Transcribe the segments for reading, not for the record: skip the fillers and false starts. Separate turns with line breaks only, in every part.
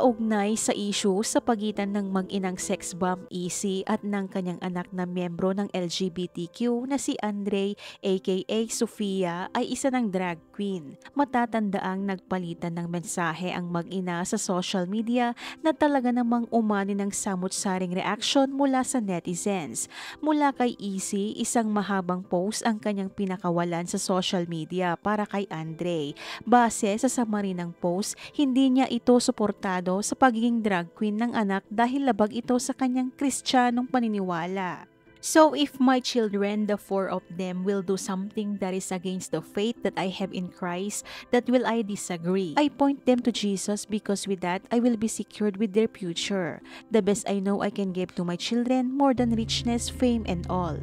Kaugnay sa issue sa pagitan ng mag-inang sex bomb Easy at ng kanyang anak na miyembro ng LGBTQ na si Andre aka Sofia ay isa ng drag queen. Matatandaang nagpalitan ng mensahe ang mag-ina sa social media na talaga namang umani ng samut-saring reaksyon mula sa netizens. Mula kay Easy, isang mahabang post ang kanyang pinakawalan sa social media para kay Andre. Base sa summary ng post, hindi niya ito suportado sa pagiging drag queen ng anak dahil labag ito sa kanyang Kristiyanong paniniwala. So if my children, the four of them, will do something that is against the faith that I have in Christ, that will I disagree. I point them to Jesus because with that, I will be secured with their future. The best I know I can give to my children more than richness, fame, and all.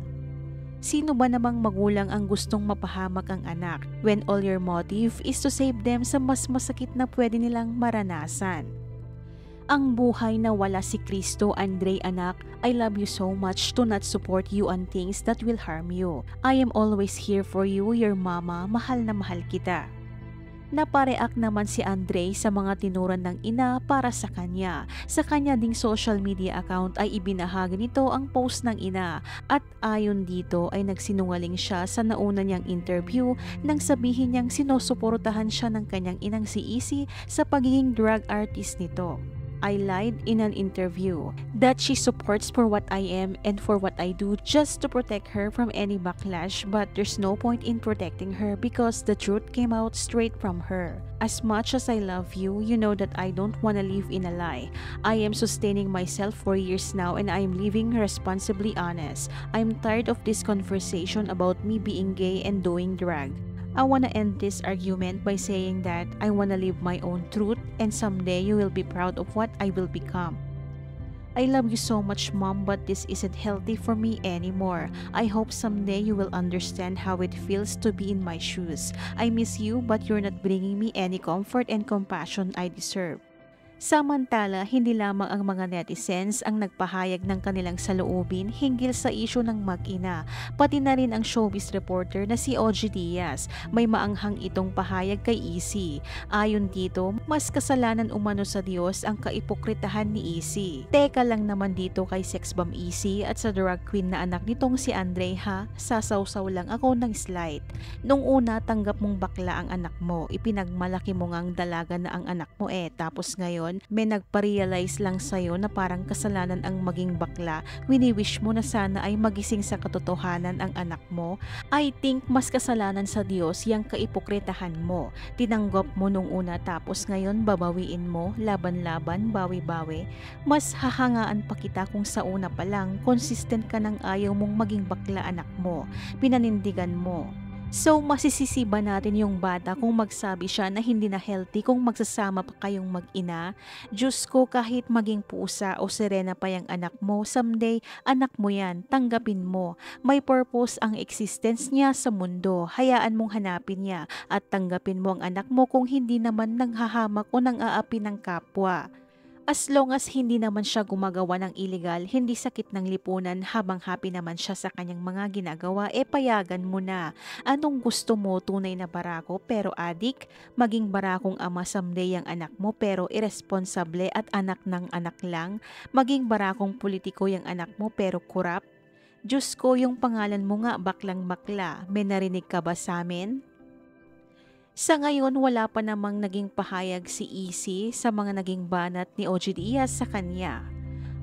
Sino ba namang magulang ang gustong mapahamak ang anak when all your motive is to save them sa mas masakit na pwede nilang maranasan? Ang buhay na wala si Kristo, Andre anak, I love you so much to not support you on things that will harm you. I am always here for you, your mama, mahal na mahal kita. Napareact naman si Andre sa mga tinuran ng ina para sa kanya. Sa kanya ding social media account ay ibinahagi nito ang post ng ina at ayon dito ay nagsinungaling siya sa nauna niyang interview nang sabihin niyang sinusuportahan siya ng kanyang inang si Easy sa pagiging drag artist nito. I lied in an interview that she supports for what I am and for what I do just to protect her from any backlash, but there's no point in protecting her because the truth came out straight from her. As much as I love you, you know that I don't want to live in a lie. I am sustaining myself for years now and I am living responsibly honest. I'm tired of this conversation about me being gay and doing drag. I wanna end this argument by saying that I wanna live my own truth and someday you will be proud of what I will become. I love you so much, Mom, but this isn't healthy for me anymore. I hope someday you will understand how it feels to be in my shoes. I miss you, but you're not bringing me any comfort and compassion I deserve. Samantala, hindi lamang ang mga netizens ang nagpahayag ng kanilang saloobin hinggil sa isyu ng mag-ina, pati na rin ang showbiz reporter na si OG Diaz. May maanghang itong pahayag kay Easy. Ayon dito, mas kasalanan umano sa Diyos ang kaipokritahan ni Easy. Teka lang naman dito kay sex bomb Easy at sa drag queen na anak nitong si Andre ha, sasawsaw lang ako ng slight. Nung una, tanggap mong bakla ang anak mo, ipinagmalaki mo ngang dalaga na ang anak mo tapos ngayon, may nagpa-realize lang sa'yo na parang kasalanan ang maging bakla, wini-wish mo na sana ay magising sa katotohanan ang anak mo. I think mas kasalanan sa Diyos yung kaipokritahan mo. Tinanggap mo nung una tapos ngayon babawiin mo, laban-laban, bawi-bawi. Mas hahangaan pa kita kung sa una pa lang, consistent ka ng ayaw mong maging bakla anak mo. Pinanindigan mo. So masisisi ba natin yung bata kung magsabi siya na hindi na healthy kung magsasama pa kayong mag-ina? Diyos ko, kahit maging pusa o sirena pa yung anak mo, someday anak mo yan, tanggapin mo. May purpose ang existence niya sa mundo, hayaan mong hanapin niya at tanggapin mo ang anak mo kung hindi naman nanghahamak o nang-aapi ng kapwa. As long as hindi naman siya gumagawa ng illegal, hindi sakit ng lipunan habang happy naman siya sa kanyang mga ginagawa, payagan mo na. Anong gusto mo, tunay na barako pero adik? Maging barakong ama someday ang anak mo pero irresponsable at anak ng anak lang? Maging barakong politiko yung anak mo pero kurap? Diyos ko, yung pangalan mo nga baklang bakla, may narinig ka ba sa amin? Sa ngayon, wala pa namang naging pahayag si Easy sa mga naging banat ni OG Diaz sa kanya.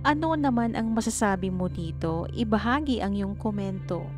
Ano naman ang masasabi mo dito? Ibahagi ang iyong komento.